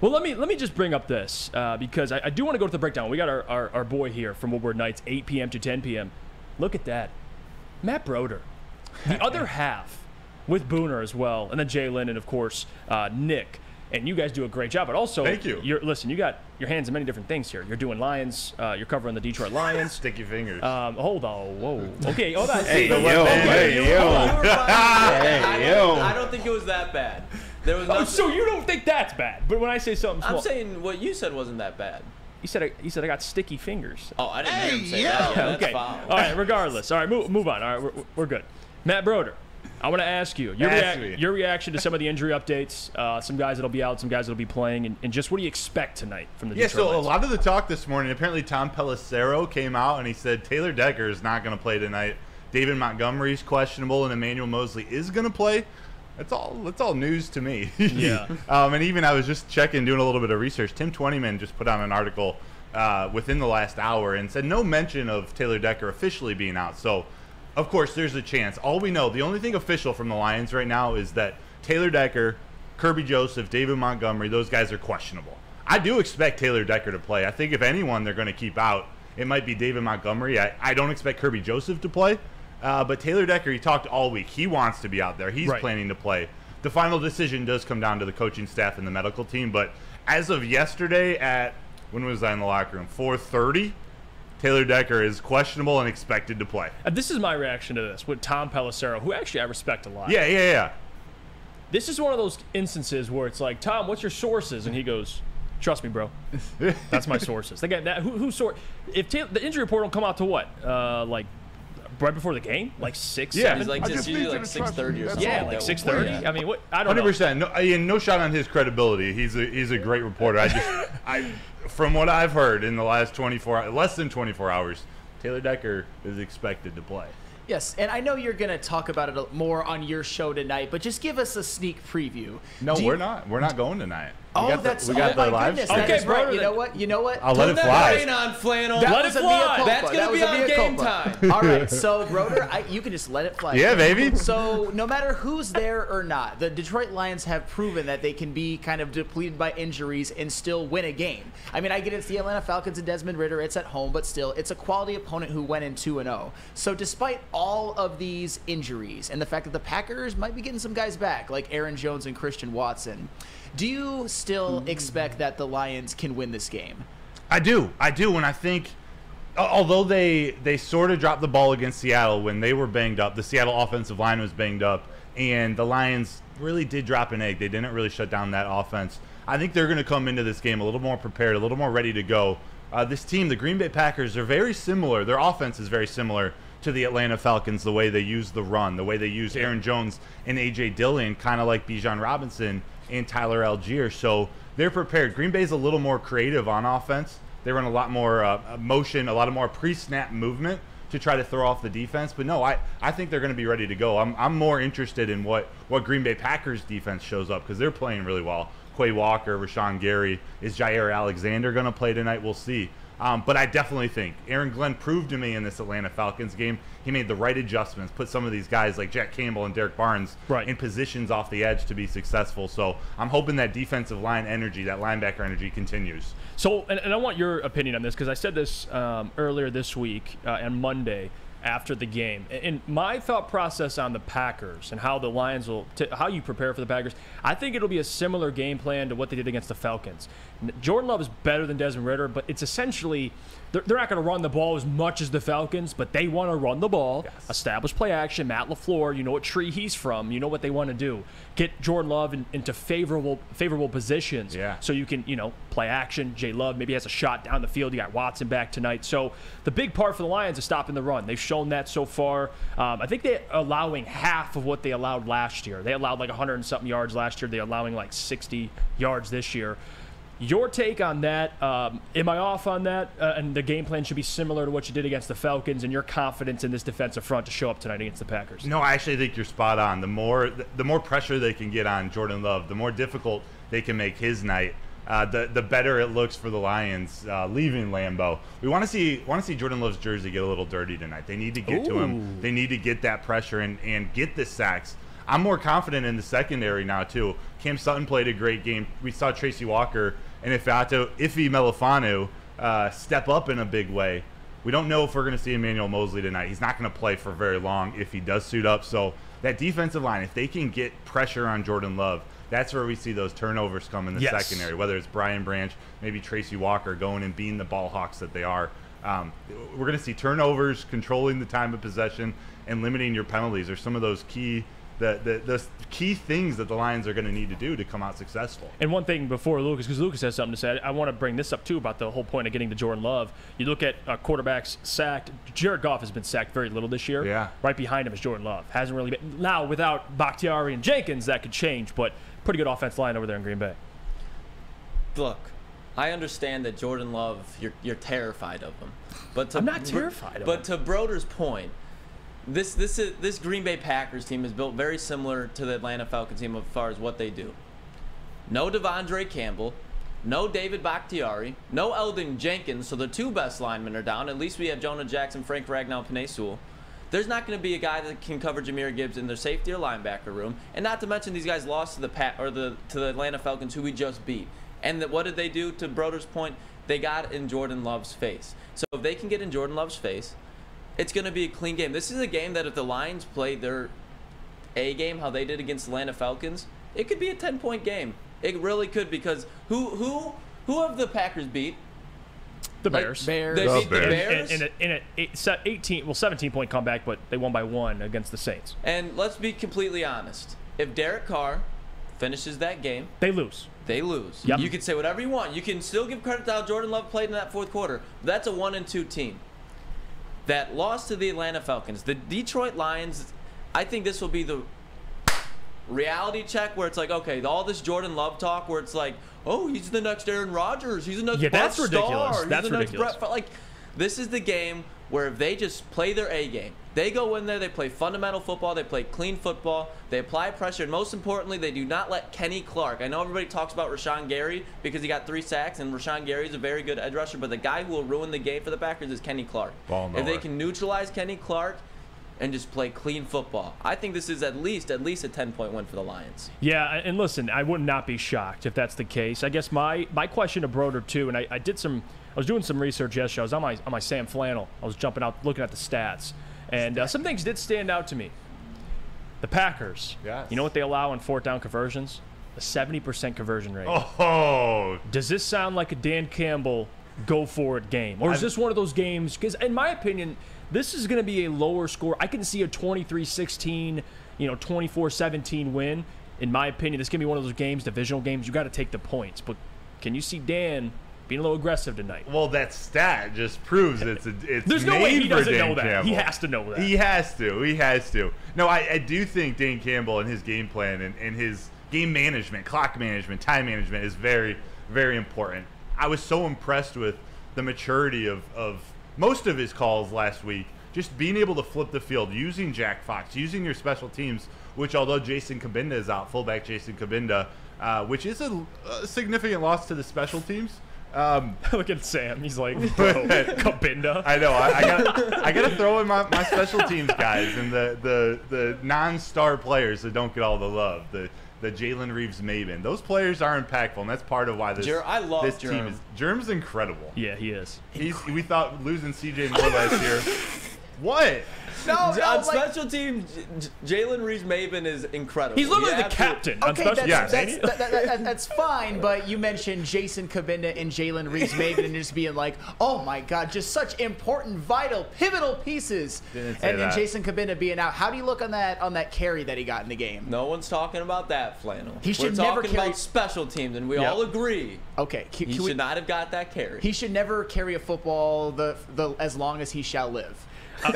Well, let me just bring up this because I do want to go to the breakdown. We got our boy here from Woodward Nights, 8 p.m. to 10 p.m. Look at that. Matt Broder. The other half with Booner as well, and then Jalen and, of course, Nick. And you guys do a great job. But also, thank you. Listen, you got your hands in many different things here. You're doing Lions. You're covering the Detroit Lions. Sticky fingers. Hold on. Whoa. Okay, hold on. Hey, yo. I don't think it was that bad. There was nothing. So you don't think that's bad? But when I say something small, I'm saying what you said wasn't that bad. He said I got sticky fingers. Oh, I didn't hear him say that. Yeah, okay. That's foul. All right. Regardless. All right. Move on. All right. We're good. Matt Broder. I want to ask you your reaction to some of the injury updates, some guys that'll be out, some guys that'll be playing, and just what do you expect tonight from the Detroit Lions? A lot of the talk this morning, apparently Tom Pelissero came out and he said Taylor Decker is not going to play tonight. David Montgomery's questionable and Emmanuel Mosley is going to play. That's all news to me. Yeah. And even I was just doing a little bit of research. Tim Twentyman just put out an article within the last hour and said no mention of Taylor Decker officially being out. So, of course, there's a chance. All we know, the only thing official from the Lions right now is that Taylor Decker, Kirby Joseph, David Montgomery, those guys are questionable. I do expect Taylor Decker to play. I think if anyone they're going to keep out, it might be David Montgomery. I don't expect Kirby Joseph to play. But Taylor Decker, he talked all week. He wants to be out there. He's planning to play. The final decision does come down to the coaching staff and the medical team. But as of yesterday at, when was I in the locker room? 4:30. Taylor Decker is questionable and expected to play. This is my reaction to this with Tom Pelissero, who actually I respect a lot. Yeah. This is one of those instances where it's like, Tom, what's your sources? And he goes, trust me, bro. That's my sources. If the injury report will come out to what? Like right before the game? Like 6, 7? He's like, it's usually like 6:30 or something. Yeah, like 6:30. I mean, what? I don't 100%. know. No shot on his credibility. He's a great reporter. From what I've heard in the last less than 24 hours, Taylor Decker is expected to play. Yes, and I know you're going to talk about it more on your show tonight, but just give us a sneak preview. No, we're not. We're not going tonight. We got the live goodness. That is right. You know what? I'll let it fly. Rain on flannel. Let it fly. That's going to be on game time. All right, so Broder, you can just let it fly. Yeah, baby. So no matter who's there or not, the Detroit Lions have proven that they can be kind of depleted by injuries and still win a game. I mean, I get it's the Atlanta Falcons and Desmond Ridder. It's at home, but still, it's a quality opponent who went in 2-0. So despite all of these injuries and the fact that the Packers might be getting some guys back, like Aaron Jones and Christian Watson, do you still expect that the Lions can win this game? I do, and I think, although they sort of dropped the ball against Seattle when they were banged up, the Seattle offensive line was banged up, and the Lions really did drop an egg. They didn't really shut down that offense. I think they're going to come into this game a little more prepared, a little more ready to go. This team, the Green Bay Packers, are very similar. Their offense is very similar to the Atlanta Falcons, the way they use the run, the way they use Aaron Jones and A.J. Dillon, kind of like Bijan Robinson and Tyler Algier. So they're prepared. Green Bay's a little more creative on offense. They run a lot more motion, a lot of more pre-snap movement to try to throw off the defense. But no, I think they're going to be ready to go. I'm more interested in what Green Bay Packers defense shows up because they're playing really well. Quay Walker, Rashawn Gary, is Jair Alexander going to play tonight? We'll see. But I definitely think Aaron Glenn proved to me in this Atlanta Falcons game he made the right adjustments, put some of these guys like Jack Campbell and Derek Barnes in positions off the edge to be successful. So I'm hoping that defensive line energy, that linebacker energy continues. So, and I want your opinion on this because I said this earlier this week on Monday after the game. And my thought process on the Packers and how the Lions how you prepare for the Packers, I think it'll be a similar game plan to what they did against the Falcons. Jordan Love is better than Desmond Ridder, but it's essentially they're not going to run the ball as much as the Falcons, but they want to run the ball, establish play action. Matt LaFleur, you know what tree he's from, you know what they want to do. Get Jordan Love into favorable positions so you can, play action. Jay Love maybe has a shot down the field. You got Watson back tonight. So the big part for the Lions is stopping the run. They've shown that so far. I think they're allowing half of what they allowed last year. They allowed like 100 and something yards last year. They're allowing like 60 yards this year. Your take on that, am I off on that? And the game plan should be similar to what you did against the Falcons, and your confidence in this defensive front to show up tonight against the Packers? No, I actually think you're spot on. The more pressure they can get on Jordan Love, the more difficult they can make his night, the better it looks for the Lions leaving Lambeau. We want to see Jordan Love's jersey get a little dirty tonight. They need to get to him. They need to get that pressure and get the sacks. I'm more confident in the secondary now too. Cam Sutton played a great game. We saw Tracy Walker and Ife Melifanu step up in a big way. We don't know if we're going to see Emmanuel Mosley tonight. He's not going to play for very long if he does suit up. So that defensive line, if they can get pressure on Jordan Love, that's where we see those turnovers come in the secondary, whether it's Brian Branch, maybe Tracy Walker going and being the ball hawks that they are. We're going to see turnovers, controlling the time of possession, and limiting your penalties are some of those key key things that the Lions are going to need to do to come out successful. And one thing before Lucas, because Lucas has something to say, I want to bring this up too about the whole point of getting to Jordan Love. You look at quarterbacks sacked. Jared Goff has been sacked very little this year. Yeah. Right behind him is Jordan Love. Hasn't really been. Now, without Bakhtiari and Jenkins, that could change, but pretty good offensive line over there in Green Bay. Look, I understand that Jordan Love, you're terrified of him. But I'm not terrified of him. But to Broder's point, this Green Bay Packers team is built very similar to the Atlanta Falcons team as far as what they do. No Devondre Campbell, no David Bakhtiari, no Eldon Jenkins, so the two best linemen are down. At least we have Jonah Jackson, Frank Ragnow, Penei Sewell. There's not going to be a guy that can cover Jahmyr Gibbs in their safety or linebacker room, and not to mention these guys lost to the Atlanta Falcons, who we just beat. And what did they do? To Broder's point, they got in Jordan Love's face. So if they can get in Jordan Love's face, it's going to be a clean game. This is a game that if the Lions played their A game, how they did against the Atlanta Falcons, it could be a 10-point game. It really could, because who have the Packers beat? The Bears. Bears. They beat the Bears. In an 17-point comeback, but they won by 1 against the Saints. And let's be completely honest. If Derek Carr finishes that game, They lose. they lose. Yep. You can say whatever you want. You can still give credit to how Jordan Love played in that fourth quarter. That's a 1-2 team. That lost to the Atlanta Falcons. The Detroit Lions, I think this will be the reality check where it's like, okay, all this Jordan Love talk where it's like, oh, he's the next Aaron Rodgers. He's the next that's Brett ridiculous. Starr. That's he's the ridiculous. Next Brett. Like, this is the game where if they just play their A game, they go in there, they play fundamental football, they play clean football, they apply pressure, and most importantly, they do not let Kenny Clark. I know everybody talks about Rashawn Gary because he got 3 sacks, and Rashawn Gary is a very good edge rusher, but the guy who will ruin the game for the Packers is Kenny Clark. If they can neutralize Kenny Clark and just play clean football, I think this is at least a 10-point win for the Lions. Yeah, and listen, I would not be shocked if that's the case. I guess my question to Broder too, and I was doing some research yesterday. I was on my Sam Flannel. I was jumping out looking at the stats, and some things did stand out to me. The Packers. Yes. You know what they allow in 4th down conversions? A 70% conversion rate. Oh, Does this sound like a Dan Campbell go for it game, or is this one of those games? Because in my opinion, this is going to be a lower score. I can see a 23-16, 24-17 win. In my opinion, this is going to be one of those games, divisional games. You got to take the points. But can you see Dan being a little aggressive tonight? well, that stat just proves it's There's no made way he for doesn't Dan know that. Campbell. He has to know that. He has to. No, I do think Dan Campbell and his game plan and his game management, clock management, time management is very, very important. I was so impressed with the maturity of most of his calls last week. Just being able to flip the field, using Jack Fox, using your special teams, which although Jason Kabinda is out, fullback Jason Kabinda, which is a significant loss to the special teams. Look at Sam. He's like, bro, Kabinda. I know. I got to throw in my special teams guys and the non-star players that don't get all the love. The Jalen Reeves-Maben. Those players are impactful, and that's part of why this team is. Germ's incredible. Yeah, he is. We thought losing C.J. Moore last year. What? On special teams, Jalen Reeves-Maben is incredible. He's literally the captain on Okay, special that's, teams. that's fine, but you mentioned Jason Kabinda and Jalen Reeves-Maben and just being like, oh my God, just such important, vital, pivotal pieces. Didn't say and then that. Jason Kabinda being out. How do you look on that carry that he got in the game? No one's talking about that, Flannel. He should We're never talking carry- about special teams, and we Yep. all agree Okay, he should not have got that carry. He should never carry a football as long as he shall live.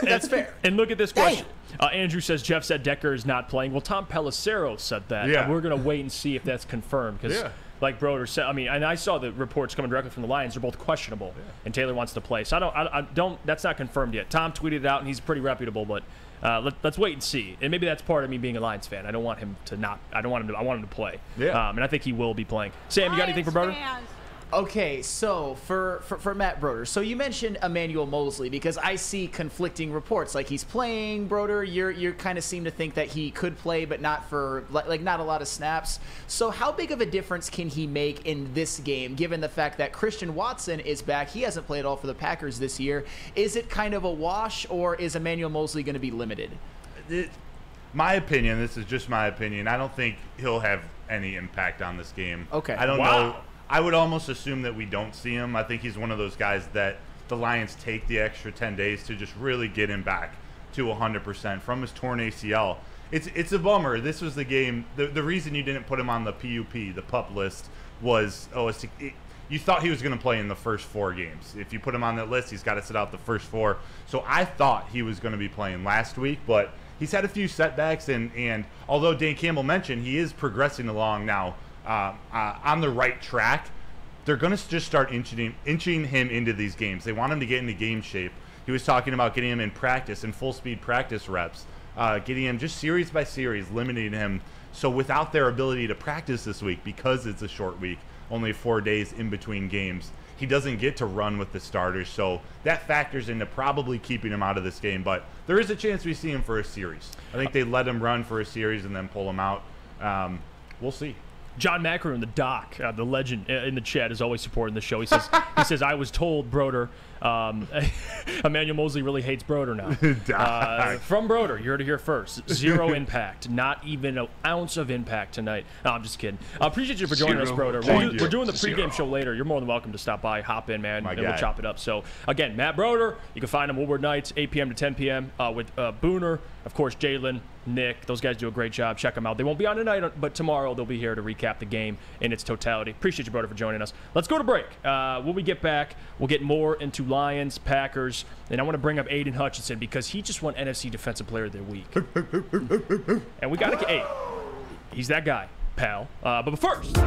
That's fair. And look at this question. Andrew says Jeff said Decker is not playing. Well, Tom Pelissero said that. Yeah. And we're going to wait and see if that's confirmed. Because, like Broder said, and I saw the reports coming directly from the Lions. They're both questionable. Yeah. And Taylor wants to play. So I don't. That's not confirmed yet. Tom tweeted it out, and he's pretty reputable. But let's wait and see. And maybe that's part of me being a Lions fan. I don't want him to not. I want him to play. Yeah. And I think he will be playing. Sam, you got anything for Broder? Okay, so for Matt Broder, so you mentioned Emmanuel Mosley because I see conflicting reports. Like he's playing Broder, you kind of seem to think that he could play, but not for like not a lot of snaps. So how big of a difference can he make in this game, given the fact that Christian Watson is back? He hasn't played at all for the Packers this year. Is it kind of a wash, or is Emmanuel Mosley going to be limited? My opinion, this is just my opinion. I don't think he'll have any impact on this game. Okay. I don't know. I would almost assume that we don't see him. I think he's one of those guys that the Lions take the extra 10 days to just really get him back to 100% from his torn ACL. It's a bummer. This was the game. The reason you didn't put him on the PUP list was you thought he was going to play in the first 4 games. If you put him on that list, he's got to sit out the first 4. So I thought he was going to be playing last week, but he's had a few setbacks, and although Dan Campbell mentioned he is progressing along now on the right track, they're going to just start inching him into these games. They want him to get into game shape. He was talking about getting him in practice, in full-speed practice reps, getting him just series by series, limiting him. So without their ability to practice this week, because it's a short week, only 4 days in between games, he doesn't get to run with the starters. So that factors into probably keeping him out of this game. But there is a chance we see him for a series. I think they let him run for a series and then pull him out. We'll see. John Macro in the doc, the legend in the chat, is always supporting the show. He says, I was told Broder, Emmanuel Mosley really hates Broder now. From Broder, you heard it here first. 0 impact, not even an ounce of impact tonight. No, I'm just kidding. Appreciate you for joining us, Broder. We're doing the pregame show later. You're more than welcome to stop by, hop in, man, and we'll chop it up. So again, Matt Broder, you can find him Woodward nights, 8 p.m. to 10 p.m. With Booner, of course, Jalen, Nick. Those guys do a great job. Check them out. They won't be on tonight, but tomorrow they'll be here to recap the game in its totality. Appreciate you, Broder, for joining us. Let's go to break. When we get back, we'll get more into Lions, Packers, and I want to bring up Aiden Hutchinson because he just won NFC Defensive Player of the Week. And we got to he's that guy, pal. But first,